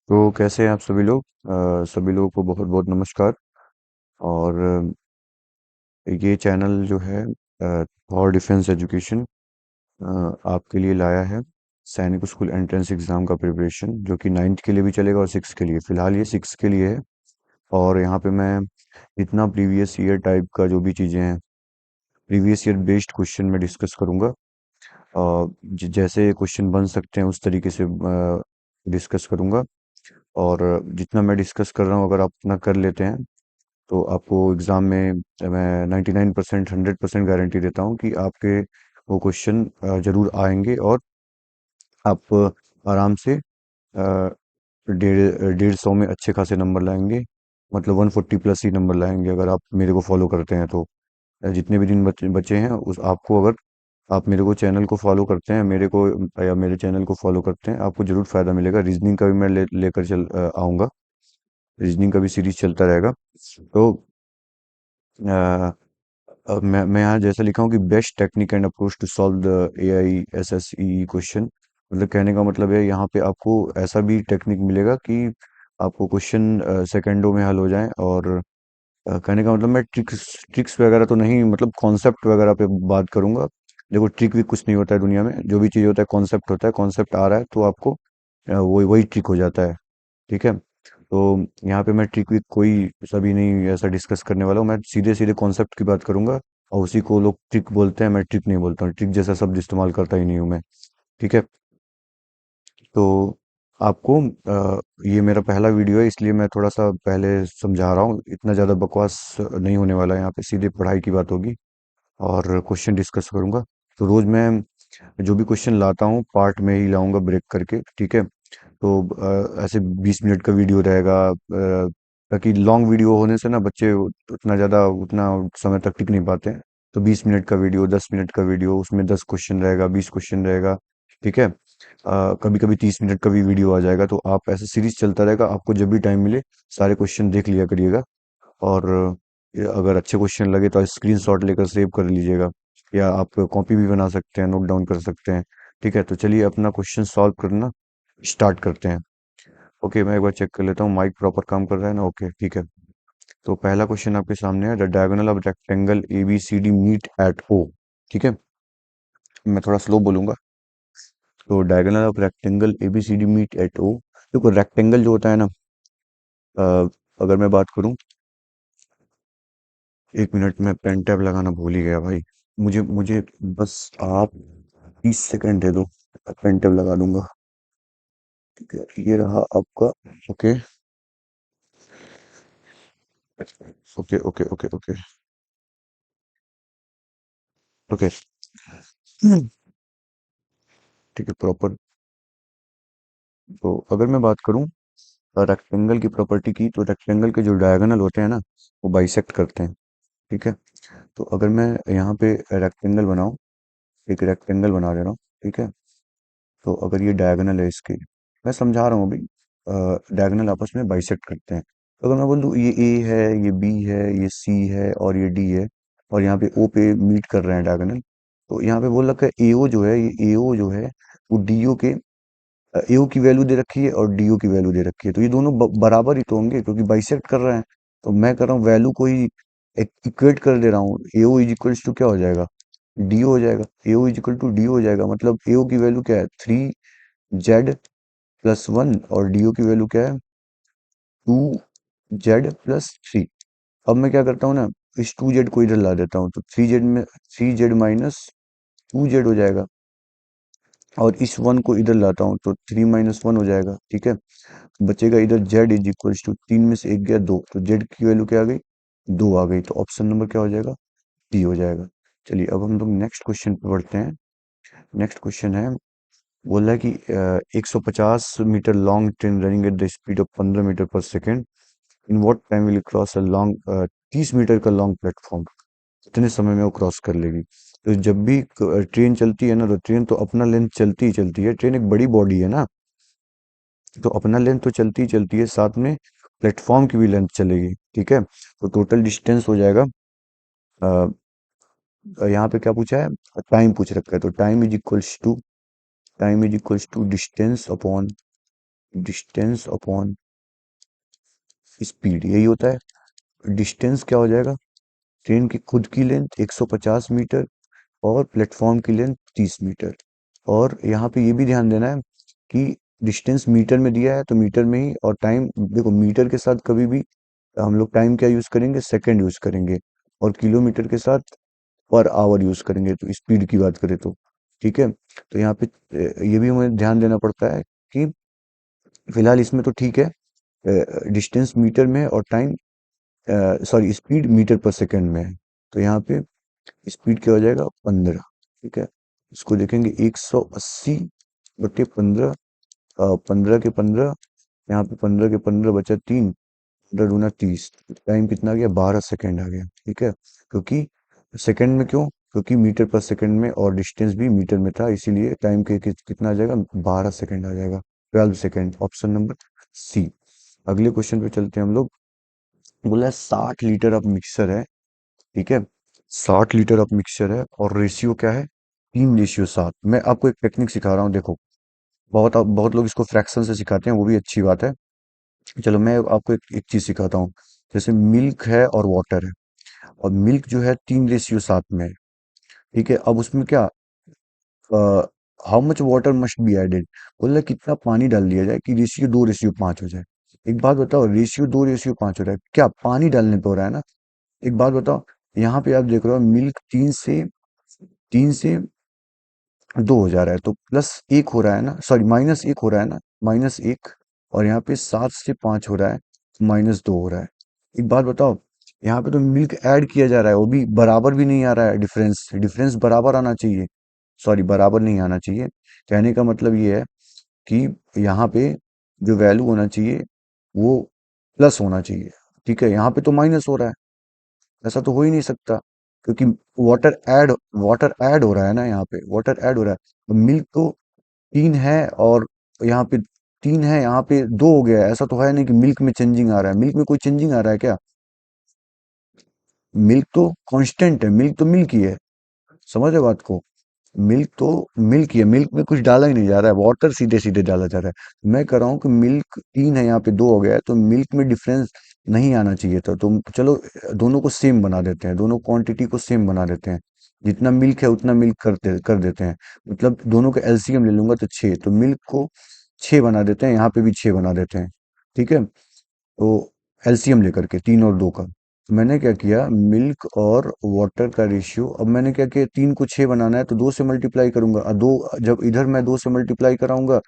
तो कैसे हैं आप सभी लोग। सभी लोगों को बहुत बहुत नमस्कार। और ये चैनल जो है फॉर डिफेंस एजुकेशन आपके लिए लाया है सैनिक स्कूल एंट्रेंस एग्जाम का प्रिपरेशन, जो कि 9th के लिए भी चलेगा और 6 के लिए। फिलहाल ये 6 के लिए है। और यहाँ पे मैं इतना प्रीवियस ईयर टाइप का जो भी चीज़ें हैं, प्रीवियस ईयर बेस्ड क्वेश्चन में डिस्कस करूँगा। जैसे क्वेश्चन बन सकते हैं उस तरीके से डिस्कस करूँगा। और जितना मैं डिस्कस कर रहा हूँ अगर आप उतना कर लेते हैं तो आपको एग्ज़ाम में मैं 99% 100% गारंटी देता हूँ कि आपके वो क्वेश्चन ज़रूर आएंगे। और आप आराम से डेढ़ 150 में अच्छे खासे नंबर लाएंगे। मतलब 140 प्लस ही नंबर लाएंगे अगर आप मेरे को फॉलो करते हैं तो। जितने भी दिन बचे बचे हैं उस आपको, अगर आप मेरे को चैनल को फॉलो करते हैं, मेरे को या मेरे चैनल को फॉलो करते हैं, आपको जरूर फायदा मिलेगा। रीजनिंग का भी मैं लेकर चल आऊँगा। रीजनिंग का भी सीरीज चलता रहेगा। तो अब मैं यहाँ जैसा लिखा हूँ कि best technique and approach to solve the AI SSE question. मतलब कहने का मतलब है यहाँ पे आपको ऐसा भी टेक्निक मिलेगा कि आपको क्वेश्चन सेकंडों में हल हो जाए। और कहने का मतलब मैं ट्रिक्स ट्रिक्स वगैरह तो नहीं, मतलब कॉन्सेप्ट वगैरह पे बात करूंगा। देखो, ट्रिक भी कुछ नहीं होता है दुनिया में। जो भी चीज़ होता है कॉन्सेप्ट होता है। कॉन्सेप्ट आ रहा है तो आपको वही वही ट्रिक हो जाता है। ठीक है। तो यहाँ पे मैं ट्रिक विक कोई सभी नहीं ऐसा डिस्कस करने वाला हूँ। मैं सीधे सीधे कॉन्सेप्ट की बात करूंगा। और उसी को लोग ट्रिक बोलते हैं, मैं ट्रिक नहीं बोलता हूँ। ट्रिक जैसा शब्द इस्तेमाल करता ही नहीं हूँ मैं। ठीक है। तो आपको ये मेरा पहला वीडियो है, इसलिए मैं थोड़ा सा पहले समझा रहा हूँ। इतना ज़्यादा बकवास नहीं होने वाला है। यहाँ पे सीधे पढ़ाई की बात होगी और क्वेश्चन डिस्कस करूंगा। तो रोज मैं जो भी क्वेश्चन लाता हूँ पार्ट में ही लाऊंगा, ब्रेक करके। ठीक है। तो ऐसे 20 मिनट का वीडियो रहेगा, ताकि लॉन्ग वीडियो होने से ना बच्चे उतना ज़्यादा उतना समय तक टिक नहीं पाते हैं। तो 20 मिनट का वीडियो, 10 मिनट का वीडियो, उसमें 10 क्वेश्चन रहेगा, 20 क्वेश्चन रहेगा। ठीक है। कभी कभी 30 मिनट का भी वीडियो आ जाएगा। तो आप ऐसे सीरीज चलता रहेगा, आपको जब भी टाइम मिले सारे क्वेश्चन देख लिया करिएगा। और अगर अच्छे क्वेश्चन लगे तो स्क्रीनशॉट लेकर सेव कर लीजिएगा, या आप कॉपी भी बना सकते हैं, नोट डाउन कर सकते हैं। ठीक है। तो चलिए अपना क्वेश्चन सॉल्व करना स्टार्ट करते हैं। ओके, मैं एक बार चेक कर लेता हूँ माइक प्रॉपर काम कर रहा है ना। ओके, ठीक है। तो पहला क्वेश्चन आपके सामने है, the diagonal of rectangle A B C D meet at O. ठीक है। मैं थोड़ा स्लो बोलूंगा। तो diagonal of rectangle A B C D meet at O. देखो, रेक्टेंगल जो होता है ना, अ, अगर मैं बात करूं, 1 मिनट में पेन टैब लगाना भूल ही गया भाई। मुझे मुझे बस आप 30 सेकंड दे दो, पेन टैब लगा दूंगा। ठीक है, ये रहा आपका। Okay okay okay okay okay okay. ठीक है, प्रॉपर। तो अगर मैं बात करूं रेक्टेंगल की प्रॉपर्टी की, तो रेक्टेंगल के जो डायगोनल होते हैं ना, वो बाइसेक्ट करते हैं। ठीक है। तो अगर मैं यहाँ पे रेक्टेंगल बनाऊं, एक रेक्टेंगल बना दे रहा हूँ। ठीक है। तो अगर ये डायगोनल है इसके, मैं समझा रहा हूँ अभी, डायगोनल आपस में बाइसेक्ट करते हैं। तो अगर मैं बोल दूं ये ए है, ये बी है, ये सी है और ये डी है, और यहाँ पे ओ पे मीट कर रहे हैं डायगोनल, तो यहाँ पे बोल रखा है एओ जो है, ये एओ जो है वो डीओ के, एओ की वैल्यू दे रखी है और डीओ की वैल्यू दे रखी है। तो ये दोनों बराबर ही तो होंगे क्योंकि बाइसेक्ट कर रहे हैं। तो मैं कर रहा हूँ वैल्यू को ही इक्वेट कर दे रहा हूँ। एओ इज इक्वल्स टू क्या हो जाएगा, डी हो जाएगा। AO is equal to D हो जाएगा। मतलब एओ की वैल्यू क्या है, 3z+1, और डीओ की वैल्यू क्या है, 2z+3। अब मैं क्या करता हूँ ना, इस 2z को इधर ला देता हूँ, तो 3z - 2z हो जाएगा। और इस 1 को इधर लाता हूँ तो 3 - 1 हो जाएगा। ठीक है। बचेगा इधर z = 3 में से एक गया 2, तो z की वैल्यू क्या आ गई, 2 आ गई। तो ऑप्शन नंबर क्या हो जाएगा, डी हो जाएगा। चलिए अब हम लोग नेक्स्ट क्वेश्चन पे बढ़ते हैं। नेक्स्ट क्वेश्चन है, बोल रहा है कि 150 metre long train running at the speed of 15 metre per second, in what time will cross a long 30 metre का लॉन्ग प्लेटफॉर्म। कितने समय में वो क्रॉस कर लेगी। तो जब भी ट्रेन चलती है ना, तो ट्रेन तो अपना लेंथ चलती ही चलती है। ट्रेन एक बड़ी बॉडी है ना, तो अपना लेंथ तो चलती ही चलती है, साथ में प्लेटफॉर्म की भी लेंथ चलेगी। ठीक है। तो टोटल डिस्टेंस हो जाएगा, यहाँ पे क्या पूछा है, टाइम पूछ रखा है। तो time is equals to distance upon distance upon speed, यही होता है। डिस्टेंस क्या हो जाएगा, ट्रेन की खुद की लेंथ 150 मीटर और प्लेटफॉर्म की लेंथ 30 मीटर। और यहाँ पे ये भी ध्यान देना है कि डिस्टेंस मीटर में दिया है तो मीटर में ही, और टाइम देखो मीटर के साथ कभी भी हम लोग टाइम क्या यूज करेंगे, सेकंड यूज करेंगे, और किलोमीटर के साथ पर आवर यूज करेंगे, तो स्पीड की बात करें तो। ठीक है, तो यहाँ पे ये भी हमें ध्यान देना पड़ता है कि फिलहाल इसमें तो ठीक है, डिस्टेंस मीटर में है और टाइम, सॉरी स्पीड मीटर पर सेकंड में है। तो यहाँ पे स्पीड क्या हो जाएगा, 15। ठीक है, इसको देखेंगे 180/15, 15 के 15, यहाँ पे 15 के 15 बचा 3, 15 दूना 30, टाइम कितना आ गया, 12 सेकेंड आ गया। ठीक है, क्योंकि सेकंड में क्यों, क्योंकि मीटर पर सेकंड में और डिस्टेंस भी मीटर में था, इसीलिए टाइम के कितना आ जाएगा, 12 सेकेंड आ जाएगा, 12 सेकेंड, ऑप्शन नंबर सी। अगले क्वेश्चन पे चलते हैं हम लोग। बोला है 60 लीटर ऑफ मिक्सर है। ठीक है, 60 लीटर ऑफ मिक्सचर है और रेशियो क्या है, 3:7। मैं आपको एक टेक्निक सिखा रहा हूँ, देखो। बहुत बहुत लोग इसको फ्रैक्शन से सिखाते हैं, वो भी अच्छी बात है। चलो मैं आपको एक चीज सिखाता हूँ। जैसे मिल्क है और वाटर है, और मिल्क जो है 3:7 में है। ठीक है, अब उसमें क्या, how much water must be added, बोल रहा है कितना पानी डाल दिया जाए कि रेशियो 2:5 हो जाए। एक बात बताओ, रेशियो 2:5 हो रहा है, क्या पानी डालने पे हो रहा है ना। एक बात बताओ, यहाँ पे आप देख रहे हो मिल्क तीन से 2 हो जा रहा है, तो +1 हो रहा है ना, सॉरी -1 हो रहा है ना, -1। और यहाँ पे 7 से 5 हो रहा है, -2 हो रहा है। एक बात बताओ, यहाँ पे तो मिल्क ऐड किया जा रहा है, वो भी बराबर भी नहीं आ रहा है, डिफरेंस डिफरेंस बराबर आना चाहिए, सॉरी बराबर नहीं आना चाहिए। कहने का मतलब ये है कि यहाँ पे जो वैल्यू होना चाहिए वो प्लस होना चाहिए। ठीक है, यहाँ पे तो माइनस हो रहा है, ऐसा तो हो ही नहीं सकता, क्योंकि वाटर ऐड हो रहा है ना, यहाँ पे वाटर ऐड हो रहा है। तो मिल्क तो 3 है, और यहाँ पे 3 है, यहाँ पे 2 हो गया है। ऐसा तो है नहीं कि मिल्क में चेंजिंग आ रहा है, मिल्क में कोई चेंजिंग आ रहा है क्या। मिल्क तो कांस्टेंट है, मिल्क तो मिल्क ही है, समझ रहे बात को। मिल्क तो मिल्क ही है, मिल्क में कुछ डाला ही नहीं जा रहा है, वाटर सीधे सीधे डाला जा रहा है। मैं कह रहा हूँ कि मिल्क 3 है, यहाँ पे 2 हो गया है, तो मिल्क में डिफरेंस नहीं आना चाहिए था। तो चलो दोनों को सेम बना देते हैं, दोनों क्वांटिटी को सेम बना देते हैं। जितना मिल्क है उतना मिल्क कर देते हैं, मतलब दोनों का एलसीएम ले लूंगा तो 6, तो मिल्क को 6 बना देते हैं, यहाँ पे भी 6 बना देते हैं। ठीक है, तो एलसीएम लेकर के 3 और 2 का, तो मैंने क्या किया, मिल्क और वाटर का रेशियो, अब मैंने क्या किया, 3 को 6 बनाना है तो 2 से मल्टीप्लाई करूंगा, और 2, जब इधर मैं 2 से मल्टीप्लाई कराऊंगा,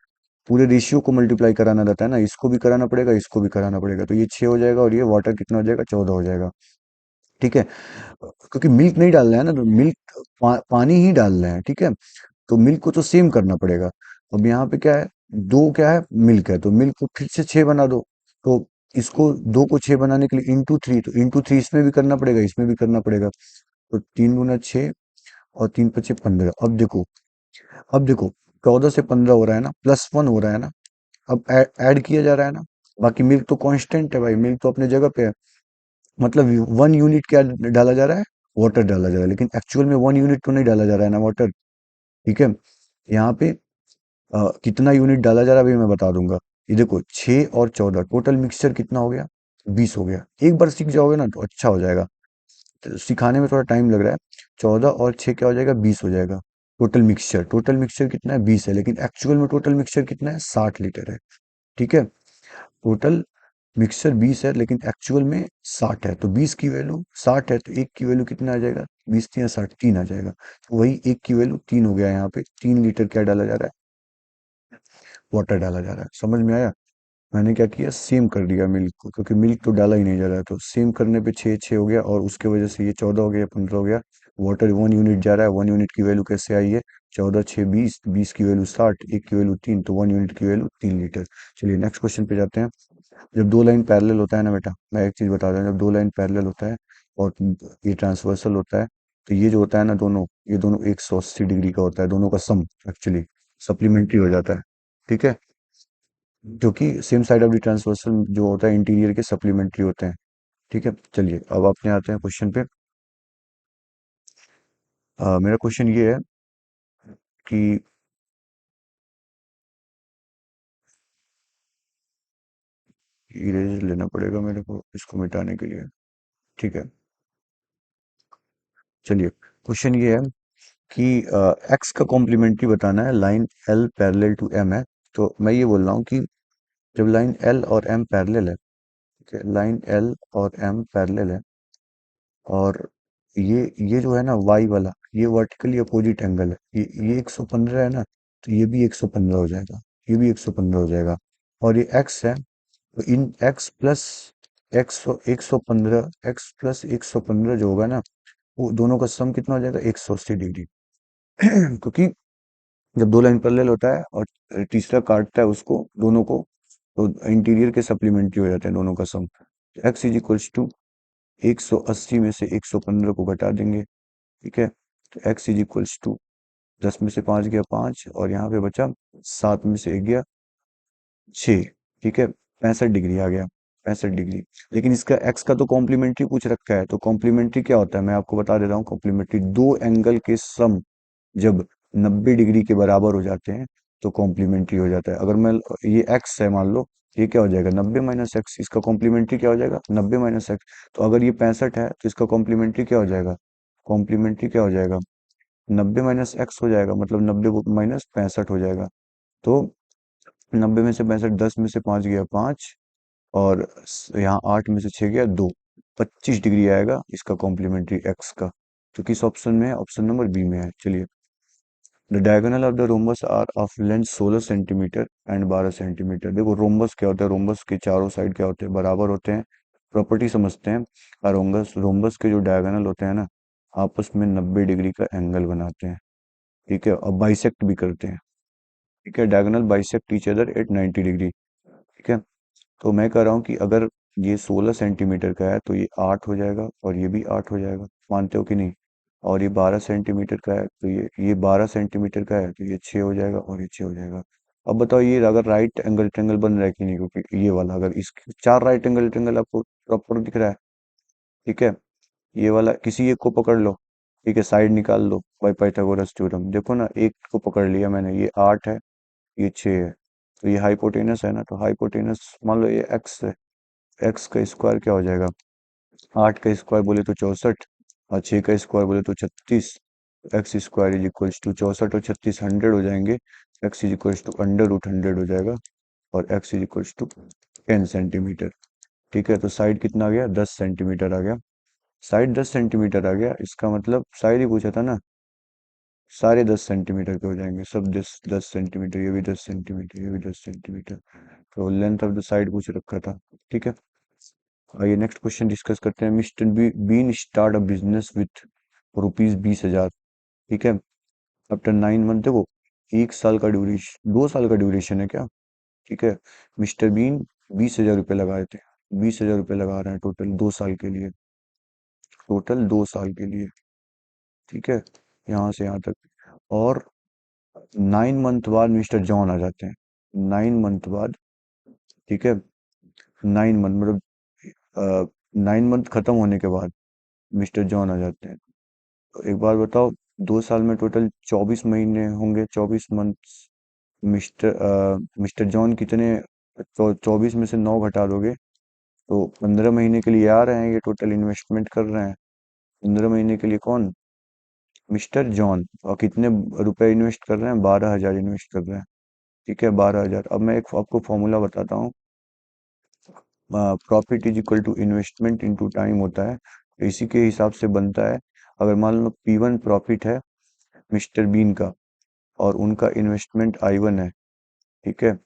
पूरे रेशियो को मल्टीप्लाई कराना रहता है ना, इसको भी कराना पड़ेगा, इसको भी कराना पड़ेगा, तो ये 6 हो जाएगा, और ये वाटर कितना हो जाएगा, 14 हो जाएगा। ठीक है, क्योंकि मिल्क नहीं डालना है ना, तो मिल्क पानी ही डालना है। ठीक है, तो मिल्क को तो सेम करना पड़ेगा। अब यहाँ पे क्या है, 2 क्या है, मिल्क है, तो मिल्क को फिर से 6 बना दो। तो इसको 2 को 6 बनाने के लिए ×3, तो ×3 इसमें भी करना पड़ेगा, इसमें भी करना पड़ेगा। तो 3 दूना 6 और 3 × 5 = 15। अब देखो 14 से 15 हो रहा है ना, +1 हो रहा है ना, अब ऐड किया जा रहा है ना। बाकी मिल्क तो कांस्टेंट है भाई, मिल्क तो अपने जगह पे है। मतलब 1 यूनिट क्या डाला जा रहा है, वाटर डाला जा रहा है, लेकिन एक्चुअल में 1 यूनिट तो नहीं डाला जा रहा है ना वाटर। ठीक है, यहाँ पे कितना यूनिट डाला जा रहा है अभी मैं बता दूंगा। ये देखो 6 और 14 टोटल मिक्सचर कितना हो गया, 20 हो गया। एक बार सीख जाओगे ना तो अच्छा हो जाएगा, तो सिखाने में थोड़ा टाइम लग रहा है। 14 और 6 क्या हो जाएगा, 20 हो जाएगा। टोटल मिक्सचर कितना है, 20 है, लेकिन एक्चुअल में टोटल मिक्सचर कितना है, 60 लीटर है। ठीक है, टोटल मिक्सचर 20 है, लेकिन एक्चुअल में 60 है, तो 20 की वैल्यू 60 है, तो एक की वैल्यू कितना आ जाएगा, 20×3 = 60, 3 आ जाएगा। तो वही एक की वैल्यू 3 हो गया, यहाँ पे 3 लीटर क्या डाला जा रहा है, वाटर डाला जा रहा है। समझ में आया। मैंने क्या किया, सेम कर दिया मिल्क को, क्योंकि मिल्क तो डाला ही नहीं जा रहा है, तो सेम करने पे 6 6 हो गया, और उसके वजह से ये 14 हो गया, 15 हो गया। वाटर 1 यूनिट जा रहा है, 1 यूनिट की वैल्यू कैसे आई है, 14 6 20, 20 की वैल्यू 60, एक की वैल्यू 3, तो 1 यूनिट की वैल्यू 3 लीटर। चलिए नेक्स्ट क्वेश्चन पे जाते हैं। जब दो लाइन पैरेलल होता है ना बेटा, मैं एक चीज बता रहा हूँ, जब दो लाइन पैरेलल होता है और ये ट्रांसवर्सल होता है, तो ये जो होता है ना, दोनों ये दोनों 180 डिग्री का होता है, दोनों का सम एक्चुअली सप्लीमेंट्री हो जाता है। ठीक है, जो कि same side of the transversal जो होता है इंटीरियर के सप्लीमेंट्री होते हैं। ठीक है, चलिए अब अपने आते हैं क्वेश्चन पे। मेरा क्वेश्चन ये है कि इरेजर लेना पड़ेगा मेरे को इसको मिटाने के लिए। ठीक है, चलिए। क्वेश्चन ये है कि एक्स का कॉम्प्लीमेंट्री बताना है, line L parallel to M है। तो मैं ये बोल रहा हूँ कि जब लाइन एल और एम पैरेलल है, ठीक है, लाइन एल और एम पैरेलल है, और ये जो है ना वाई वाला, ये वर्टिकली अपोजिट एंगल है, ये 115 है ना, तो ये भी 115 हो जाएगा, ये भी 115 हो जाएगा। और ये एक्स है, तो इन x plus x 115, x plus 115 जो होगा ना, वो दोनों का सम कितना हो जाएगा, 180 डिग्री। क्योंकि जब दो लाइन पैरेलल होता है और तीसरा काटता है उसको दोनों को, तो इंटीरियर के सप्लीमेंट्री हो जाते हैं दोनों का सम। एक्स इज इक्वल्स टू 180 में से 115 को घटा देंगे, ठीक है, तो एक्स इज इक्वल्स टू 10 में से 5 गया 5, और यहाँ पे बचा 7 में से 1 गया 6, ठीक है, 65 डिग्री आ गया, 65 डिग्री। लेकिन इसका एक्स का तो कॉम्प्लीमेंट्री पूछ रखा है, तो कॉम्प्लीमेंट्री क्या होता है मैं आपको बता दे रहा हूँ। कॉम्प्लीमेंट्री दो एंगल के सम जब 90 डिग्री के बराबर हो जाते हैं तो कॉम्प्लीमेंट्री हो जाता है। अगर मैं, ये एक्स है मान लो, ये क्या हो जाएगा 90 माइनस एक्स, इसका कॉम्प्लीमेंट्री क्या हो जाएगा 90 माइनस एक्स। तो अगर ये 65 है तो इसका कॉम्प्लीमेंट्री क्या हो जाएगा, कॉम्प्लीमेंट्री क्या हो जाएगा 90 माइनस एक्स हो जाएगा, मतलब 90 माइनस 65 हो जाएगा। तो 90 में से 65, 10 में से 5 गया 5, और यहाँ 8 में से 6 गया 2, 25 डिग्री आएगा इसका कॉम्प्लीमेंट्री एक्स का। तो किस ऑप्शन में है, ऑप्शन नंबर बी में है। चलिए, the diagonal of the rhombus are of length 16 centimetre and 12 centimetre. देखो रोम्बस क्या होता है, रोम्बस के चारों साइड क्या होते हैं, बराबर होते हैं। प्रॉपर्टी समझते हैं। और रोम्बस रोम्बस के जो डायगोनल होते हैं ना, आपस में 90 डिग्री का एंगल बनाते हैं, ठीक है, और बाइसेक्ट भी करते हैं, ठीक है, diagonal bisect each other at 90 degree, ठीक है। तो मैं कह रहा हूँ कि अगर ये 16 सेंटीमीटर का है तो ये 8 हो जाएगा, और ये भी 8 हो जाएगा, मानते हो कि नहीं। और ये 12 सेंटीमीटर का है तो ये 12 सेंटीमीटर का है तो ये 6 हो जाएगा, और ये 6 हो जाएगा। अब बताओ ये अगर राइट एंगल ट्रेंगल बन रहा है कि नहीं, क्योंकि ये वाला अगर इसके चार राइट एंगल ट्रेंगल आपको प्रॉपर दिख रहा है, ठीक है, ये वाला किसी एक को पकड़ लो, ठीक है, साइड निकाल लो बाय पाइथागोरस थ्योरम। देखो ना, एक को पकड़ लिया मैंने, ये 8 है, ये 6 है, तो ये हाइपोटेनस है ना, तो हाइपोटेनस मान लो ये एक्स है, एक्स का स्क्वायर क्या हो जाएगा, 8 का स्क्वायर बोले तो 64, और 6 का स्क्वायर बोले तो 36। X square is equals to 64 और 36 100 हो जाएंगे, X is equals to under root 100 हो जाएगा, और X is equals to 10 centimetre. ठीक है, तो साइड कितना आ गया, 10 सेंटीमीटर आ गया। साइड 10 सेंटीमीटर आ गया, इसका मतलब साइड ही पूछा था ना, सारे 10 सेंटीमीटर के हो जाएंगे, सब 10 10 सेंटीमीटर, ये भी 10 सेंटीमीटर, ये भी 10 सेंटीमीटर। तो लेंथ ऑफ द साइड पूछ रखा था, ठीक है। आइए नेक्स्ट क्वेश्चन डिस्कस करते हैं। Mister Bean start a business with rupees 20,000, ठीक है, आफ्टर 9 मंथ। देखो, 1 साल का ड्यूरेशन, 2 साल का ड्यूरेशन है क्या, ठीक है। मिस्टर बीन 20,000 रुपये लगाए थे, 20,000 रुपये लगा रहे हैं टोटल 2 साल के लिए, टोटल 2 साल के लिए, ठीक है, यहाँ से यहाँ तक। और 9 मंथ बाद मिस्टर जॉन आ जाते हैं, 9 मंथ बाद, ठीक है, 9 मंथ मतलब 9 मंथ खत्म होने के बाद मिस्टर जॉन आ जाते हैं। तो एक बार बताओ, 2 साल में टोटल 24 महीने होंगे, 24 मंथ्स। मिस्टर जॉन कितने, 24 में से 9 घटा दोगे तो 15 महीने के लिए आ रहे हैं, ये टोटल इन्वेस्टमेंट कर रहे हैं 15 महीने के लिए। कौन, मिस्टर जॉन, और कितने रुपए इन्वेस्ट कर रहे हैं, 12,000 इन्वेस्ट कर रहे हैं, ठीक है, 12,000। अब मैं एक आपको फॉर्मूला बताता हूँ। Profit is equal to investment into time होता है, तो इसी के हिसाब से बनता है। अगर मान लो P1 प्रॉफिट है मिस्टर बीन का, और उनका इन्वेस्टमेंट I1 है, ठीक है,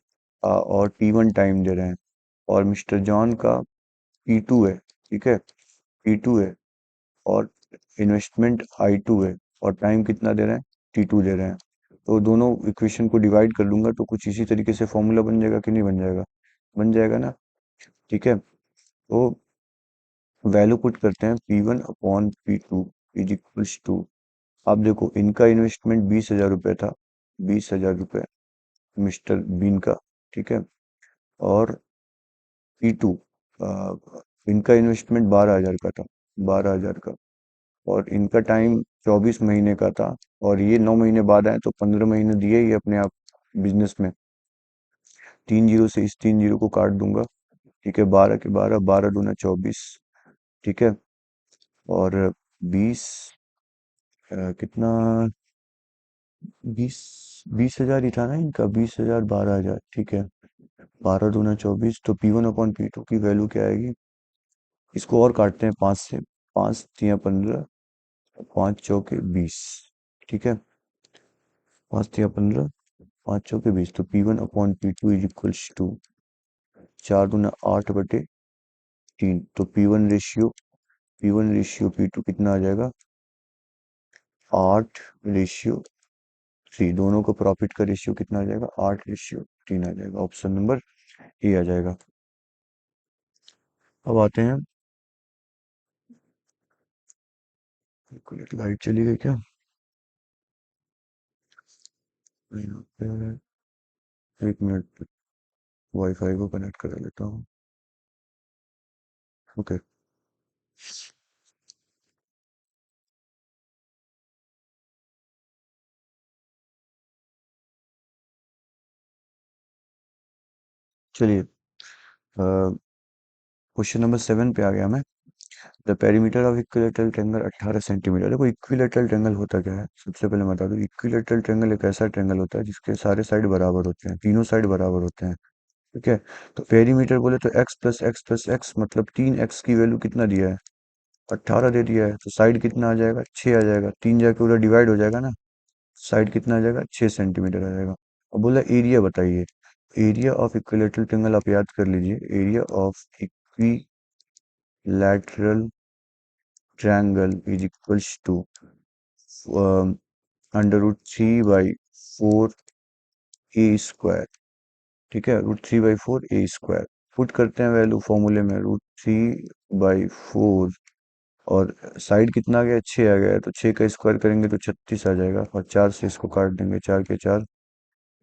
और T1 टाइम दे रहे हैं, और मिस्टर जॉन का P2 है, ठीक है, P2 है, और इन्वेस्टमेंट I2 है, और टाइम कितना दे रहे हैं, T2 दे रहे हैं। तो दोनों इक्वेशन को डिवाइड कर लूंगा तो कुछ इसी तरीके से फॉर्मूला बन जाएगा कि नहीं बन जाएगा, बन जाएगा ना, ठीक है। तो वैल्यू पुट करते हैं, P1/P2 इज इक्वल्स टू, आप देखो इनका इन्वेस्टमेंट 20,000 रुपये था, 20,000 रुपये मिस्टर बीन का, ठीक है, और P2, इनका इन्वेस्टमेंट 12,000 का था, 12,000 का, और इनका टाइम 24 महीने का था, और ये 9 महीने बाद आए तो 15 महीने दिए ही अपने आप बिजनेस में। 3 जीरो से इस 3 जीरो को काट दूंगा, ठीक है, 12 के 12, 12 दूना 24। ठीक है, और 20, कितना, 20, 20,000 ही था ना इनका, 20,000, 12,000। ठीक है, 12 दूना 24, तो P1/P2 की वैल्यू क्या आएगी? इसको और काटते हैं 5 से, 5 तिया 15, 5 चौके 20। ठीक है, 5 तिया 15, 5 चौके 20, तो P1/P2 इज इक्वल्स टू 4 दूना 8/3। तो P1 रेशियो P2 कितना आ जाएगा? 8:3। दोनों को प्रॉफिट का रेशियो कितना आ जाएगा? 8:3 आ जाएगा। ऑप्शन नंबर ए आ जाएगा। अब आते हैं, लाइट चली गई क्या? यहाँ पे 1 मिनट, वाईफाई को कनेक्ट करा लेता हूँ। ओके, चलिए, क्वेश्चन नंबर 7 पे आ गया मैं। The perimeter of equilateral triangle 18 centimetre. देखो, इक्विलेटरल ट्रायंगल होता क्या है, सबसे पहले मैं बता दूं। इक्विलेटरल ट्रायंगल एक ऐसा ट्रायंगल होता है जिसके सारे साइड बराबर होते हैं, तीनों साइड बराबर होते हैं। ठीक है, तो पेरीमीटर बोले तो x+x+x, मतलब 3x की वैल्यू कितना दिया है? 18 दे दिया है, तो साइड कितना आ जाएगा? 6 आ जाएगा। 3 जाके उधर डिवाइड हो जाएगा ना, साइड कितना आ जाएगा? 6 सेंटीमीटर आ जाएगा। अब बोला एरिया बताइए। एरिया ऑफ इक्विलेटरल ट्रायंगल आप याद कर लीजिए। Area of equilateral triangle is equals to √3/4 A square. ठीक है, √3/4 ए स्क्वायर। पुट करते हैं वैल्यू फॉर्मूले में, √3/4, और साइड कितना आ गया? 6 आ गया है, तो 6 का स्क्वायर करेंगे तो 36 आ जाएगा, और 4 से इसको काट देंगे, 4 के 4,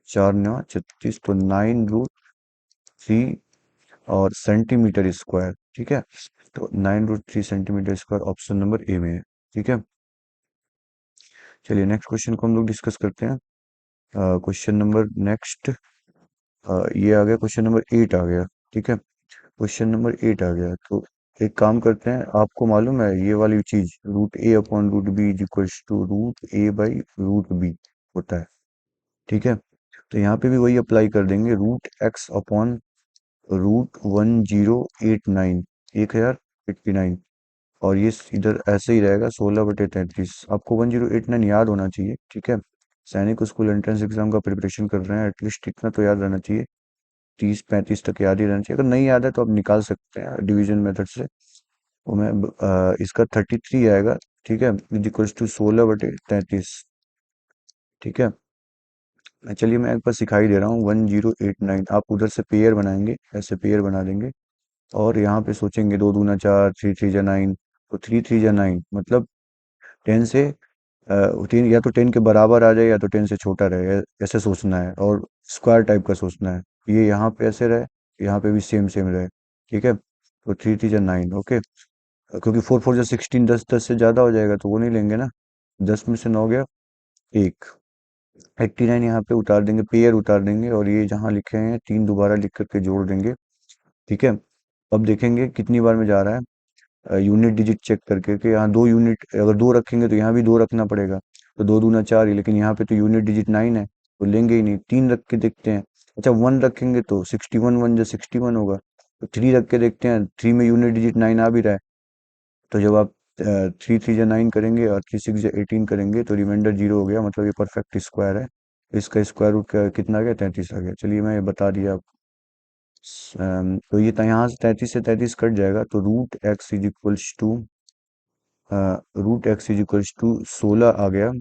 4×9 = 36, तो 9√3 और सेंटीमीटर स्क्वायर। ठीक है, तो 9√3 centimetre square option number A में है। ठीक है, चलिए नेक्स्ट क्वेश्चन को हम लोग डिस्कस करते हैं। क्वेश्चन नंबर नेक्स्ट, ये आ गया, क्वेश्चन नंबर 8 आ गया। ठीक है, क्वेश्चन नंबर 8 आ गया, तो एक काम करते हैं। आपको मालूम है ये वाली चीज, √A/√B is equals to √A/√B होता है। ठीक है, तो यहाँ पे भी वही अप्लाई कर देंगे, √x/√1089, 1089, और ये इधर ऐसे ही रहेगा, 16/33। आपको 1089 याद होना चाहिए। ठीक है, सैनिक स्कूल एंट्रेंस एग्जाम का प्रिपरेशन कर रहे हैं, एटलीस्ट इतना तो याद रहना चाहिए, 30-35 तक याद ही रहना चाहिए। अगर नहीं याद है तो आप निकाल सकते हैं डिवीजन मेथड से। वो मैं इसका 33 आएगा। ठीक है, इज इक्वल्स टू 16/33। ठीक है, चलिए मैं एक बार सिखाई दे रहा हूँ। 1089 आप उधर से पेयर बनाएंगे, ऐसे पेयर बना देंगे, और यहाँ पे सोचेंगे 2 दूना 4, 3 3 जा 9, तो 3 3 जा 9, मतलब 10 से 10, या तो 10 के बराबर आ जाए या तो 10 से छोटा रहे, ऐसे सोचना है, और स्क्वायर टाइप का सोचना है। ये यहाँ पे ऐसे रहे, यहाँ पे भी सेम सेम रहे। ठीक है, तो 3 3 जा 9। ओके, क्योंकि 4 4 जा 16, 10 10 से ज्यादा हो जाएगा तो वो नहीं लेंगे ना। 10 में से 9 गया, एक। 89 यहाँ पे उतार देंगे, पेयर उतार देंगे, और ये जहाँ लिखे हैं 3 दोबारा लिख करके जोड़ देंगे। ठीक है, अब देखेंगे कितनी बार में जा रहा है, यूनिट डिजिट चेक करके, कि यहाँ 2 यूनिट अगर 2 रखेंगे तो यहाँ भी 2 रखना पड़ेगा, तो 2 दूना 4 ही, लेकिन यहाँ पे तो यूनिट डिजिट 9 है, तो लेंगे ही नहीं। 3 रख के देखते हैं, अच्छा 1 रखेंगे तो 61, 1 जा 61 होगा, तो 3 रख के देखते हैं, 3 में यूनिट डिजिट 9 आ भी रहा है। तो जब आप 3 3 जा 9 करेंगे और 3 6 जा 18 करेंगे तो रिमाइंडर 0 हो गया, मतलब ये परफेक्ट स्क्वायर है। इसका स्क्वायर रूट कितना आ गया? 33 आ गया। चलिए मैं ये बता दिया आपको। तो ये यहाँ से 33 से 33 कट जाएगा, तो √x/16 आ गया।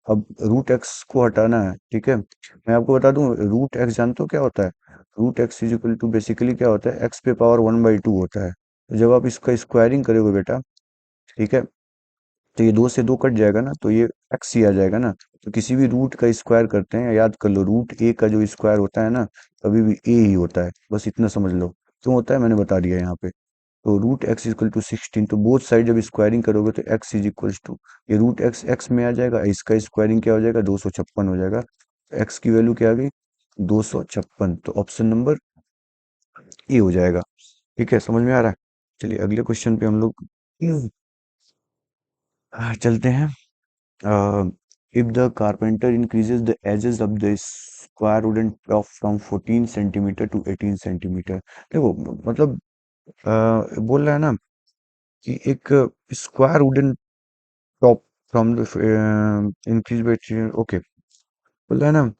अब √x को हटाना है। ठीक है, मैं आपको बता दूं, √x जानते हो क्या होता है? √x/, बेसिकली क्या होता है, x⁴ 1/2 होता है। तो जब आप इसका स्क्वायरिंग करोगे बेटा, ठीक है, तो ये 2 से 2 कट जाएगा ना, तो ये एक्स ही आ जाएगा ना। तो किसी भी रूट का स्क्वायर करते हैं, याद कर लो, √A का जो स्क्वायर होता है ना, कभी भी ए ही होता है, बस इतना समझ लो। क्यों होता है मैंने बता दिया यहाँ पे। तो √x/16, तो बोथ साइड जब स्क्वायरिंग करोगे तो x, ये √x एक्स में आ जाएगा, इसका स्क्वायरिंग क्या हो जाएगा? 256 हो जाएगा। एक्स की वैल्यू क्या आ गई? 256, तो ऑप्शन नंबर ए हो जाएगा। ठीक है, समझ में आ रहा है? चलिए अगले क्वेश्चन पे हम लोग चलते हैं। If the carpenter increases the edges of the square wooden top from 14 centimetre to 18 centimetre. देखो मतलब बोल रहा है ना कि एक square wooden top from the increase by, okay, बोल रहा है ना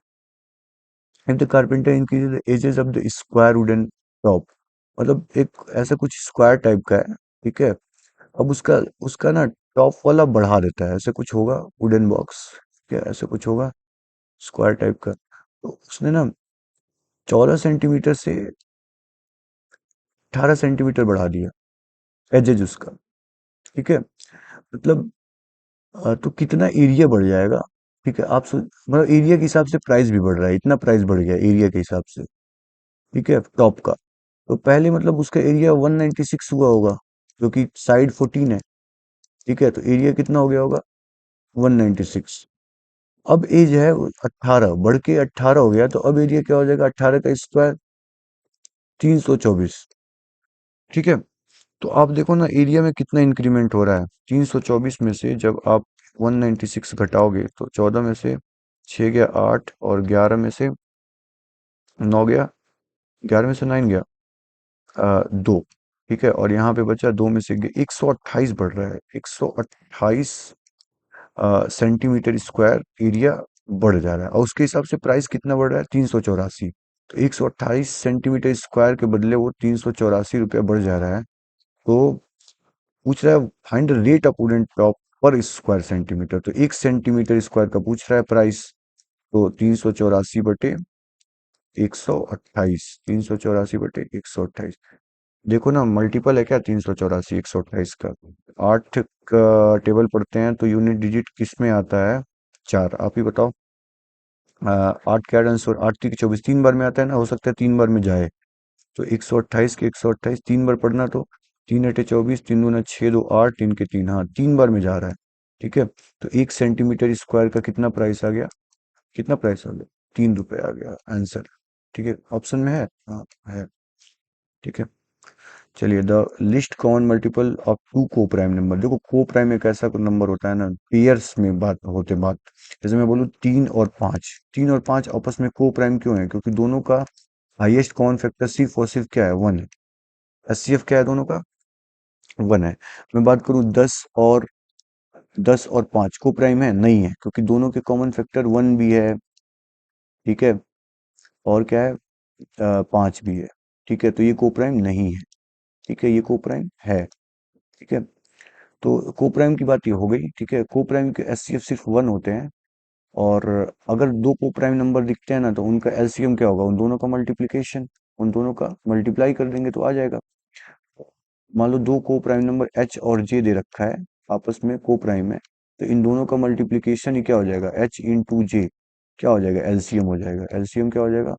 if the carpenter increase the edges of the square wooden top, मतलब एक ऐसा कुछ स्क्वायर टाइप का है, ठीक है। अब उसका उसका ना टॉप वाला बढ़ा देता है, ऐसे कुछ होगा वुडन बॉक्स, क्या ऐसे कुछ होगा स्क्वायर टाइप का, तो उसने ना 14 सेंटीमीटर से 18 सेंटीमीटर बढ़ा दिया एजेज उसका, ठीक है। मतलब तो कितना एरिया बढ़ जाएगा, ठीक है। मतलब एरिया के हिसाब से प्राइस भी बढ़ रहा है, इतना प्राइस बढ़ गया एरिया के हिसाब से, ठीक है, टॉप का। तो पहले मतलब उसका एरिया 196 हुआ होगा, जो कि साइड 14 है, ठीक है। तो एरिया कितना हो गया होगा 196। अब एज है 18, बढ़ के 18 हो गया, तो अब एरिया क्या हो जाएगा 18 का स्क्वायर 324, ठीक है। तो आप देखो ना एरिया में कितना इंक्रीमेंट हो रहा है। 324 में से जब आप 196 घटाओगे तो 14 में से 6 गया 8, और 11 में से 9 गया, 11 में से 9 गया 2, ठीक है। और यहाँ पे बचा 2 में से 128 बढ़ रहा है, 128 सेंटीमीटर स्क्वायर एरिया बढ़ जा रहा है, और उसके हिसाब से प्राइस कितना बढ़ रहा है 384। तो 128 सेंटीमीटर स्क्वायर के बदले वो 384 रुपया बढ़ जा रहा है। तो पूछ रहा है find the rate of wooden top पर स्क्वायर सेंटीमीटर, तो 1 सेंटीमीटर स्क्वायर का पूछ रहा है प्राइस। तो 384 बटे 128, 384 बटे 128, देखो ना मल्टीपल है क्या 384 128 का। 8 का टेबल पढ़ते हैं तो यूनिट डिजिट किस में आता है, 4, आप ही बताओ। 8 के 8 आंसर, 8 3 24, 3 बार में आता है ना, हो सकता है 3 बार में जाए। तो 128 के 128 3 बार पढ़ना, तो 3 8 24, 3 दूना 6 2 8, 3 के 3, हाँ 3 बार में जा रहा है, ठीक है। तो 1 सेंटीमीटर स्क्वायर का कितना प्राइस आ गया, कितना प्राइस आ गया 3 रुपए आ गया आंसर, ठीक है। ऑप्शन में है, हाँ है, ठीक है। चलिए the least common multiple of two coprime number, देखो को प्राइम एक ऐसा कोई नंबर होता है ना, पेयर्स में बात होते बात, जैसे मैं बोलूँ 3 और 5, 3 और 5 आपस में को प्राइम क्यों है, क्योंकि दोनों का हाईएस्ट कॉमन फैक्टर सिर्फ और सिर्फ क्या है 1 है। एचसीएफ क्या है दोनों का 1 है। मैं बात करूं 10 और 5 को प्राइम है, नहीं है, क्योंकि दोनों के कॉमन फैक्टर 1 भी है, ठीक है, और क्या है 5 भी है, ठीक है। तो ये को प्राइम नहीं है, ठीक है, ये को प्राइम है, ठीक है। तो को प्राइम की बात ये हो गई, ठीक है। को प्राइम के एचसीएफ सिर्फ 1 होते हैं, और अगर दो को प्राइम नंबर दिखते हैं ना तो उनका एलसीएम क्या होगा, उन दोनों का मल्टीप्लीकेशन, उन दोनों का मल्टीप्लाई कर देंगे तो आ जाएगा। मान लो दो को प्राइम नंबर एच और जे दे रखा है, आपस में को प्राइम है, तो इन दोनों का मल्टीप्लीकेशन ही क्या हो जाएगा एच इन टू जे, क्या हो जाएगा एलसीएम हो जाएगा। एलसीएम क्या हो जाएगा,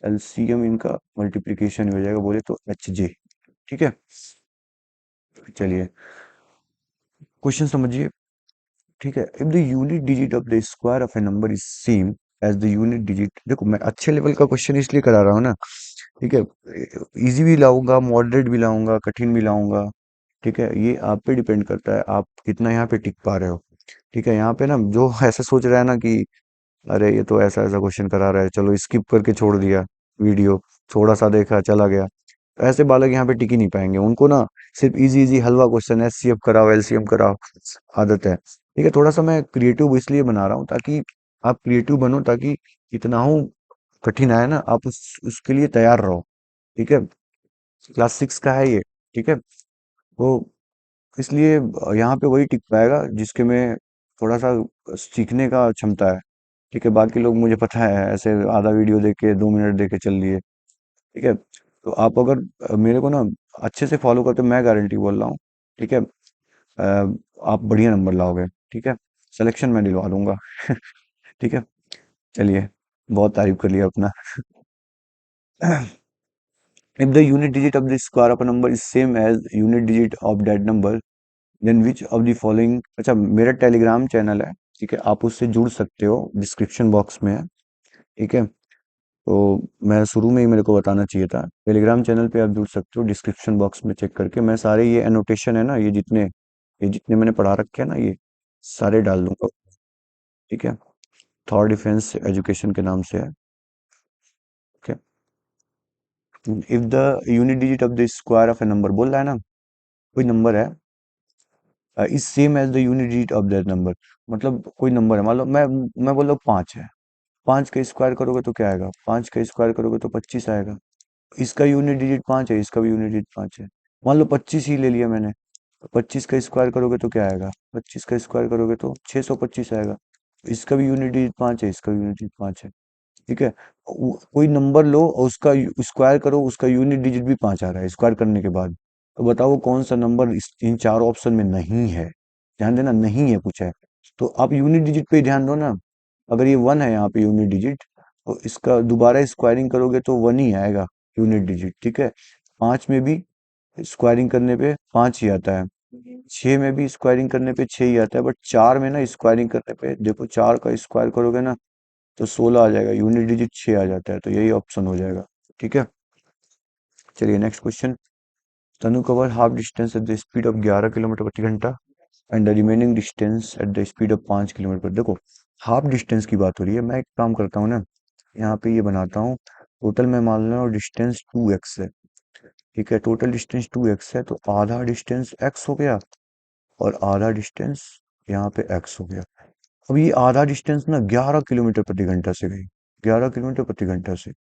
एलसीएम इनका मल्टीप्लीकेशन हो जाएगा, बोले तो एच जे, ठीक है। चलिए क्वेश्चन समझिए, ठीक है। If the unit digit of the square of a number is same as the unit digit, देखो मैं अच्छे लेवल का क्वेश्चन इसलिए करा रहा हूँ ना, ठीक है। इजी भी लाऊंगा, मॉडरेट भी लाऊंगा, कठिन भी लाऊंगा, ठीक है। ये आप पे डिपेंड करता है आप कितना यहाँ पे टिक पा रहे हो, ठीक है। यहाँ पे ना जो ऐसा सोच रहा है ना कि अरे ये तो ऐसा ऐसा क्वेश्चन करा रहा है, चलो स्किप करके छोड़ दिया वीडियो, थोड़ा सा देखा चला गया, तो ऐसे बालक यहाँ पे टिक ही नहीं पाएंगे। उनको ना सिर्फ इजी इजी हलवा क्वेश्चन, एचसीएफ कराओ एलसीएम कराओ, आदत है, ठीक है। थोड़ा सा मैं क्रिएटिव इसलिए बना रहा हूँ ताकि आप क्रिएटिव बनो, ताकि इतना हो कठिन आए ना आप उसके लिए तैयार रहो, ठीक है। क्लास 6 का है ये, ठीक है। तो इसलिए यहाँ पे वही टिक पाएगा जिसके में थोड़ा सा सीखने का क्षमता है, ठीक है। बाकी लोग मुझे पता है ऐसे आधा वीडियो देख के 2 मिनट देख के चल लिए, ठीक है। तो आप अगर मेरे को ना अच्छे से फॉलो करते, मैं गारंटी बोल रहा हूँ, ठीक है। आप बढ़िया नंबर लाओगे, ठीक है। सिलेक्शन मैं दिलवा दूंगा ठीक है। चलिए बहुत तारीफ कर लिया अपना if the unit digit of the square of a number is same as unit digit of that number, then which of the following, अच्छा मेरा टेलीग्राम चैनल है, ठीक है, आप उससे जुड़ सकते हो, डिस्क्रिप्शन बॉक्स में है, ठीक है। तो मैं शुरू में ही मेरे को बताना चाहिए था। टेलीग्राम चैनल पे आप जुड़ सकते हो, डिस्क्रिप्शन बॉक्स में चेक करके मैं सारे ये एनोटेशन है ना, ये जितने मैंने पढ़ा रखे हैं ना, ये सारे डाल दूंगा। ठीक है। थॉर डिफेंस एजुकेशन के नाम से है। Okay. If the unit digit of the square of a number बोल रहा है ना, कोई नंबर है is same as the unit digit of that number. मतलब कोई नंबर है, मान लो मैं बोल रहा हूँ 5 है। 5 का स्क्वायर करोगे तो क्या आएगा? 5 का स्क्वायर करोगे तो 25 आएगा। इसका यूनिट डिजिट 5 है, इसका भी यूनिट डिजिट 5 है। मान लो 25 ही ले लिया मैंने, तो 25 का स्क्वायर करोगे तो क्या आएगा? 25 का स्क्वायर करोगे तो 625 आएगा। इसका भी यूनिट डिजिट 5 है, इसका भी यूनिट डिजिट 5 है। ठीक है। कोई नंबर लो और उसका स्क्वायर करो, उसका यूनिट डिजिट भी 5 आ रहा है स्क्वायर करने के बाद। तो बताओ कौन सा नंबर इन चार ऑप्शन में नहीं है? ध्यान देना, नहीं है पूछा है। तो आप यूनिट डिजिट पे ही ध्यान दो ना। अगर ये 1 है यहाँ पे यूनिट डिजिट, तो इसका दोबारा स्क्वायरिंग करोगे तो 1 ही आएगा यूनिट डिजिट। ठीक है। 5 में भी स्क्वायरिंग करने पे 5 ही आता है। 6 में भी स्क्वायरिंग करने पे 6 ही आता है, बट 4 में ना स्क्वायरिंग करने पे देखो, 4 का स्क्वायर करोगे ना तो 16 आ जाएगा, यूनिट डिजिट 6 आ जाता है, तो यही ऑप्शन हो जाएगा। ठीक है। चलिए next question. Tanu cover half distance eight the speed of 11 kilometre प्रति घंटा and the remaining distance eight the speed of 5 kilometre. देखो, हाफ डिस्टेंस की बात हो रही है। मैं एक काम करता हूँ ना, यहाँ पे ये बनाता हूँ। टोटल मैं मान रहा हूँ डिस्टेंस 2x है। ठीक है, टोटल डिस्टेंस 2x है, तो आधा डिस्टेंस x हो गया और आधा डिस्टेंस यहाँ पे x हो गया। अब ये आधा डिस्टेंस ना 11 किलोमीटर प्रति घंटा से गई, 11 किलोमीटर प्रति घंटा से।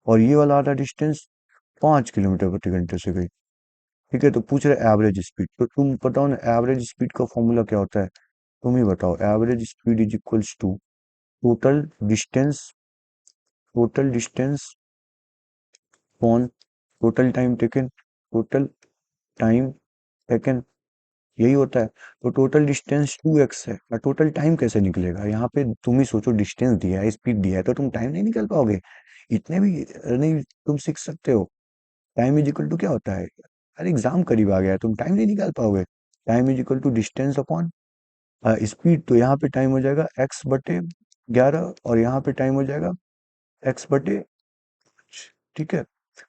और ये वाला आधा डिस्टेंस 5 किलोमीटर प्रति घंटे से गई। ठीक है, तो पूछ रहे एवरेज स्पीड, तो तुम बताओ ना एवरेज स्पीड का फॉर्मूला क्या होता है? तुम ही बताओ। Average speed is equals to total distance, total distance upon total time taken, total time taken, यही होता है। तो टोटल डिस्टेंस 2x है और टोटल टाइम कैसे निकलेगा? यहाँ पे तुम ही सोचो, डिस्टेंस दिया है, स्पीड दिया है, तो तुम टाइम नहीं निकाल पाओगे? इतने भी नहीं तुम सीख सकते हो? टाइम इज इक्वल टू क्या होता है? अरे एग्जाम करीब आ गया है, तुम टाइम नहीं निकाल पाओगे। Time is equal to distance upon speed. तो यहाँ पे टाइम हो जाएगा x/11 और यहाँ पे टाइम हो जाएगा x/5। ठीक है।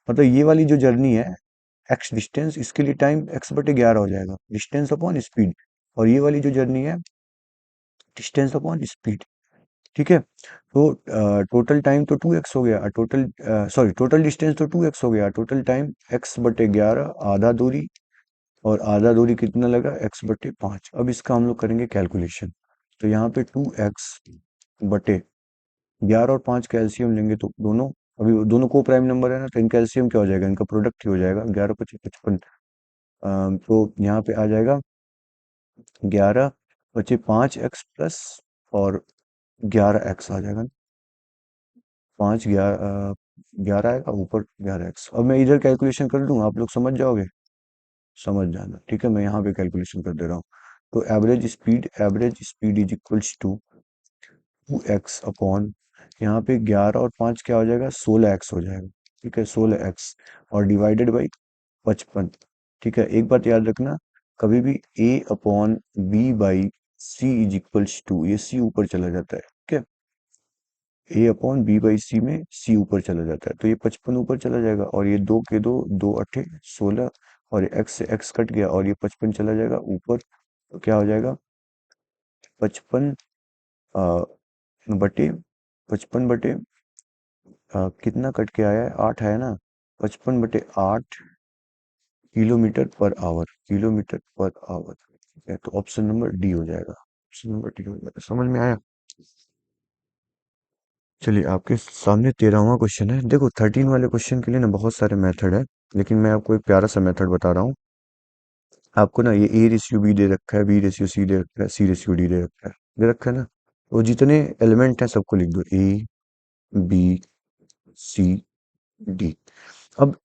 मतलब ये वाली जो जर्नी है, एक्स डिस्टेंस, इसके लिए टाइम x/11 हो जाएगा, डिस्टेंस अपॉन स्पीड। और ये वाली जो जर्नी है, डिस्टेंस अपॉन स्पीड। ठीक है। तो टोटल टाइम तो 2x हो गया, टोटल सॉरी टोटल डिस्टेंस तो 2x हो गया, टोटल टाइम x/11, आधा दूरी। और आधा दूरी कितना लगा? x/5। अब इसका हम लोग करेंगे कैलकुलेशन। तो यहाँ पे 2x/11 और 5 का एलसीएम लेंगे तो दोनों, अभी दोनों को प्राइम नंबर है ना, तो इनका एलसीएम क्या हो जाएगा? इनका प्रोडक्ट ही हो जाएगा, 11×5 = 55। तो यहाँ पे आ जाएगा 11×5 5x प्लस और 11x आ जाएगा। 11 आएगा, ऊपर 11x। अब मैं इधर कैलकुलेशन कर दूं, आप लोग समझ जाओगे, समझ जाना। ठीक है, मैं यहाँ पे कैलकुलेशन कर दे रहा हूँ। तो average speed is equals to 2x upon, यहाँ पे 11 और 5 क्या हो जाएगा? 16x हो जाएगा। ठीक है, 16x और डिवाइडेड बाई 55। ठीक है, एक बात याद रखना, कभी भी A/B/C ये C ऊपर चला जाता है। ठीक है, A/B/C में C ऊपर चला जाता है, तो ये 55 ऊपर चला जाएगा और ये 2 के 2, 2 × 8 = 16। और ये x से x कट गया और ये 55 चला जाएगा ऊपर, तो क्या हो जाएगा? 55 बटे 55 बटे कितना कट के आया है? 8 है ना। 55/8 kilometre per hour, kilometre per hour. ठीक है, तो ऑप्शन नंबर डी हो जाएगा, ऑप्शन नंबर डी हो जाएगा। समझ में आया? चलिए आपके सामने 13वां क्वेश्चन है। देखो 13 वाले क्वेश्चन के लिए ना बहुत सारे मेथड है, लेकिन मैं आपको एक प्यारा सा मेथड बता रहा हूँ। आपको ना ये A/B दे रखा है, B/C दे रखा है, C/D दे रखा है, ना। तो जितने एलिमेंट हैं सबको लिख दो, A B C D। अब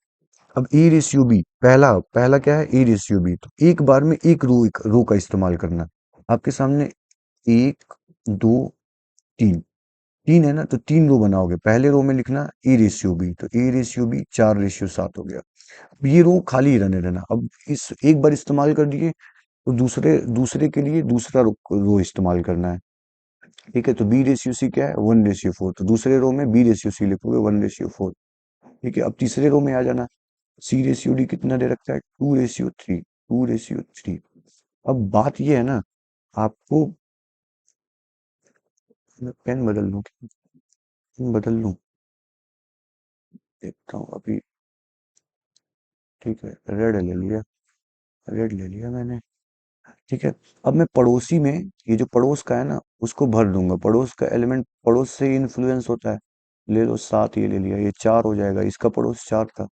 A/B, पहला पहला क्या है? A/B। तो एक बार में एक रो का इस्तेमाल करना। आपके सामने 1 2 3, 3 है ना, तो 3 रो बनाओगे। पहले रो में लिखना A/B, तो A/B 4/7 हो गया। अब ये रो खाली रहने देना। अब इस एक बार इस्तेमाल कर दिए, तो दूसरे दूसरे के लिए दूसरा रो इस्तेमाल करना है। ठीक है, तो बी रेशियो सी क्या है, 1:4। तो दूसरे रो में बी रेशियो सी लिखोगे 1:4। ठीक है, अब तीसरे रो में आ जाना। सी रेशियो डी कितना दे रखा है, 2:3। 2:3। अब बात ये है ना, आपको, मैं पेन बदल लूं क्या? पेन बदल लूं, देखता हूँ अभी। ठीक है, रेड ले लिया। रेड ले लिया मैंने। ठीक है, अब मैं पड़ोसी में, ये जो पड़ोस का है ना, उसको भर दूंगा। पड़ोस का एलिमेंट पड़ोस से इन्फ्लुएंस होता है। ले लो 7, ये ले लिया, ये 4 हो जाएगा। इसका पड़ोस 4 था।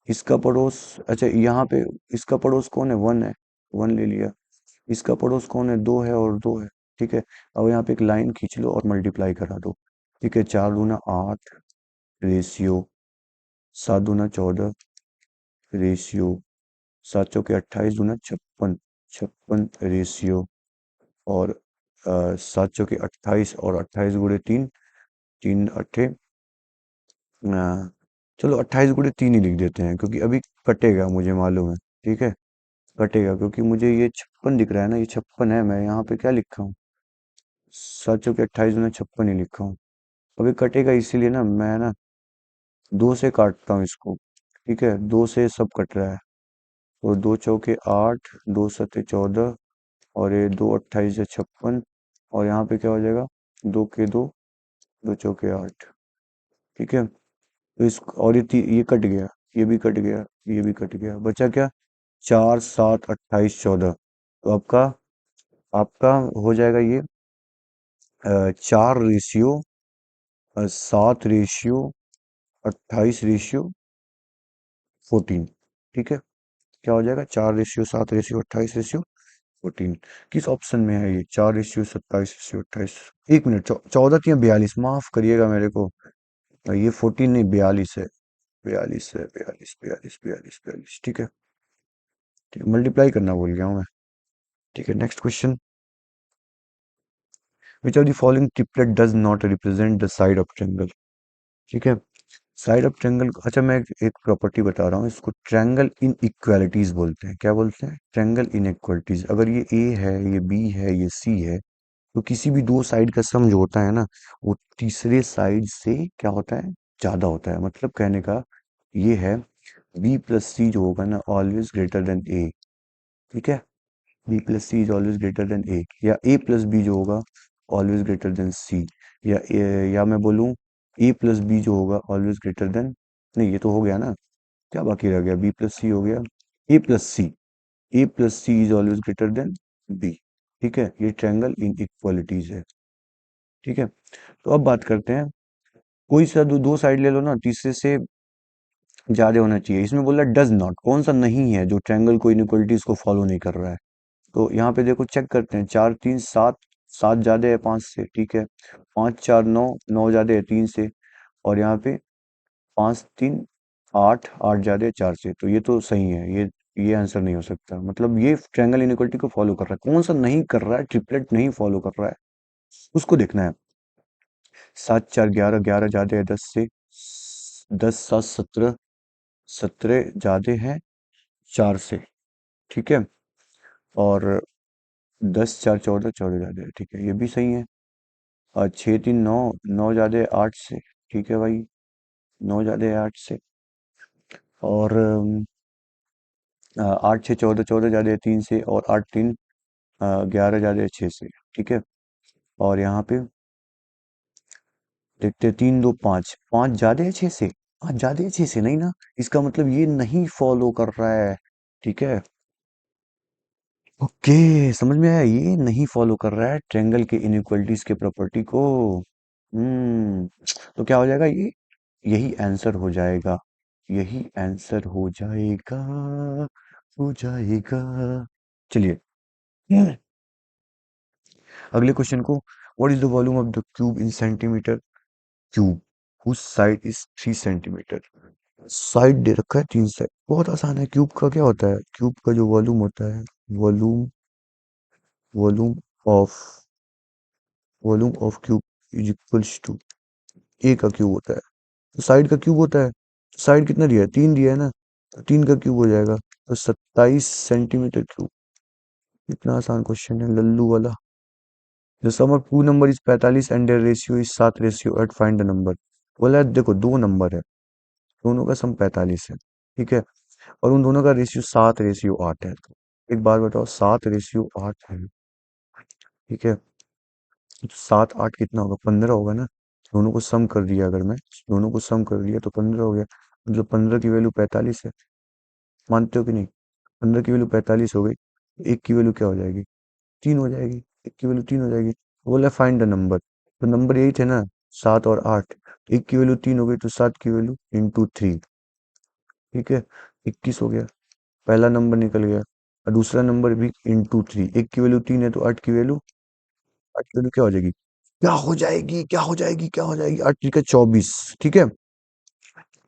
इसका पड़ोस, अच्छा यहाँ पे इसका पड़ोस कौन है, 1 है। 1 ले लिया। इसका पड़ोस कौन है, 2 है और 2 है। ठीक है, अब यहाँ पे एक लाइन खींच लो और मल्टीप्लाई करा दो। ठीक है, 4 दूना 8 रेशियो 7 दूना 14 रेशियो 7 चौके 28 दूना 56। 56 रेशियो और 7 चौके 28 और 28 गुणे 3। 3 अट्ठे, चलो 28 गुणे 3 ही लिख देते हैं, क्योंकि अभी कटेगा मुझे मालूम है। ठीक है, कटेगा क्योंकि मुझे ये 56 दिख रहा है ना, ये 56 है। मैं यहाँ पे क्या लिखा हूँ, 7 चौके 28 दूना 56 ही लिखा हूँ। अभी कटेगा, इसीलिए ना मैं ना 2 से काटता हूँ इसको। ठीक है, 2 से सब कट रहा है। तो 2 चौके 8, 2 सत्ते 14, और ये 2 28 है 56। और यहाँ पे क्या हो जाएगा, 2 के 2, 2 चौके 8। ठीक है, तो इस और ये कट गया, ये भी कट गया, ये भी कट गया। बचा क्या, 4 7 28 14। तो आपका आपका हो जाएगा ये 4:7:28:14। ठीक है, क्या हो जाएगा, 4:7:28:14। किस ऑप्शन में है ये, 4:27:28? 1 मिनट, 14 3 42, माफ करिएगा मेरे को। ये 14 नहीं, 42 है। 42 है, 42 42 42 42। ठीक है, ठीक है, मल्टीप्लाई करना भूल गया हूँ मैं। ठीक है, next question. Which of the following triplet does not represent the side of triangle? ठीक है, साइड ऑफ ट्रायंगल, अच्छा मैं एक प्रॉपर्टी बता रहा हूँ, इसको ट्रायंगल इन इक्वालिटीज बोलते हैं। क्या बोलते हैं, ट्रायंगल इन इक्वालिटीज। अगर ये ए है, ये बी है, ये सी है, तो किसी भी दो साइड का सम जो होता है ना, वो तीसरे साइड से क्या होता है, ज्यादा होता है। मतलब कहने का ये है, बी प्लस सी जो होगा ना, ऑलवेज ग्रेटर देन ए। ठीक है, B plus C is always greater than A, या ए प्लस बी जो होगा ऑलवेज ग्रेटर देन सी, या मैं बोलूँ ए प्लस बी जो होगा ऑलवेज ग्रेटर देन, नहीं ये तो हो गया ना, क्या बाकी रह गया, बी प्लस सी हो गया, A plus C. A plus C is always greater than B. ठीक है, ये ट्रायंगल इन इक्वालिटीज है। ठीक है, तो अब बात करते हैं, कोई सा दो साइड ले लो ना, तीसरे से ज्यादा होना चाहिए। इसमें बोला डज नॉट, कौन सा नहीं है जो ट्रायंगल को इनइक्वालिटीज को फॉलो नहीं कर रहा है। तो यहाँ पे देखो, चेक करते हैं, 4 3 7, 7 ज्यादा है 5 से। ठीक है, 5 4 9, 9 ज्यादा है 3 से। और यहाँ पे 5 3 8, 8 ज्यादा है 4 से। तो ये तो सही है, ये आंसर नहीं हो सकता। मतलब ये ट्रायंगल इनइक्वालिटी को फॉलो कर रहा है। कौन सा नहीं कर रहा है, ट्रिपलेट नहीं फॉलो कर रहा है, उसको देखना है। 7 4 11, 11 ज्यादा है 10 से। 10 7 17, 17 ज्यादा है 4 से। ठीक है, और 10 4 14, 14 ज्यादा है। ठीक है, ये भी सही है। और 6 3 9, 9 ज्यादा है 8 से। ठीक है भाई, 9 ज्यादा है 8 से। और 8 6 14, 14 ज्यादा है 3 से। और 8 3 11 ज्यादा है 6 से। ठीक है, और यहाँ पे देखते हैं, 3 2 5, 5 ज्यादा है 6 से। 5 ज्यादा है 6 से, नहीं ना, इसका मतलब ये नहीं फॉलो कर रहा है। ठीक है, ओके, समझ में आया, ये नहीं फॉलो कर रहा है ट्रायंगल के इनइक्वालिटीज के प्रॉपर्टी को। हम्म, तो क्या हो जाएगा ये, यही आंसर हो जाएगा। यही आंसर हो जाएगा, हो जाएगा। चलिए, अगले क्वेश्चन को, what is the volume of the cube in centimetre cube whose side is 3 centimetre? Side दे रखा है 3 साइड, बहुत आसान है। क्यूब का क्या होता है, क्यूब का जो वॉल्यूम होता है, volume volume of volume of cube is equals to, A का क्यूब होता है तो साइड का क्यूब होता है। साइड कितना दिया है, 3 दिया है ना, तो 3 का क्यूब हो जाएगा, तो 27 सेंटीमीटर क्यूब। इतना आसान क्वेश्चन है, लल्लू वाला। The sum of two number is 45 and their ratio is 7:8, find the number. बोला है देखो दो नंबर है, दोनों का सम 45 है, ठीक है, और उन दोनों का रेशियो 7:8 है। तो एक बार बताओ, 7:8 है, ठीक है, तो 7 8 कितना होगा, 15 होगा ना। दोनों को सम कर दिया अगर मैं, दोनों को सम कर दिया तो 15 हो गया। मतलब 15 की वैल्यू 45 है, मानते हो कि नहीं? 15 की वैल्यू 45 हो गई, एक की वैल्यू क्या हो जाएगी, 3 हो जाएगी, एक की वैल्यू 3 हो जाएगी। बोला फाइंड द नंबर, तो नंबर यही थे ना, 7 और 8। एक की वैल्यू 3 हो गई तो 7 की वैल्यू इंटू 3, ठीक है, 21 हो गया, पहला नंबर निकल गया। और दूसरा नंबर भी इंटू 3, एक की वैल्यू 3 है तो 8 की वैल्यू, 8 की वैल्यू क्या हो जाएगी, क्या हो जाएगी, क्या हो जाएगी, क्या हो जाएगी, 8 3 का 24, ठीक है।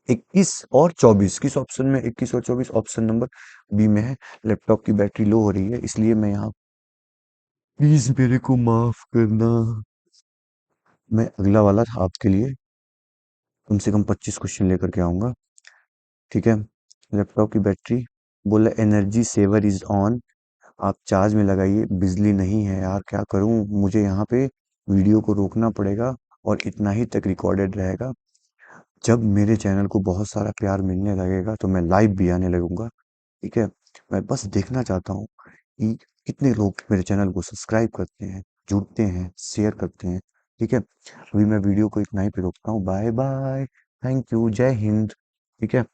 21 और 24 किस ऑप्शन में, 21 और 24 ऑप्शन नंबर बी में है। लैपटॉप की बैटरी लो हो रही है इसलिए मैं यहाँ, प्लीज मेरे को माफ करना। मैं अगला वाला आपके लिए कम से कम 25 क्वेश्चन लेकर के आऊंगा, ठीक है। लैपटॉप की बैटरी, बोला एनर्जी सेवर इज ऑन, आप चार्ज में लगाइए, बिजली नहीं है यार, क्या करूं, मुझे यहाँ पे वीडियो को रोकना पड़ेगा और इतना ही तक रिकॉर्डेड रहेगा। जब मेरे चैनल को बहुत सारा प्यार मिलने लगेगा तो मैं लाइव भी आने लगूंगा, ठीक है। मैं बस देखना चाहता हूँ कि कितने लोग मेरे चैनल को सब्सक्राइब करते हैं, जुड़ते हैं, शेयर करते हैं, ठीक है। अभी मैं वीडियो को इतना ही पे रोकता हूँ, बाय बाय, थैंक यू, जय हिंद, ठीक है।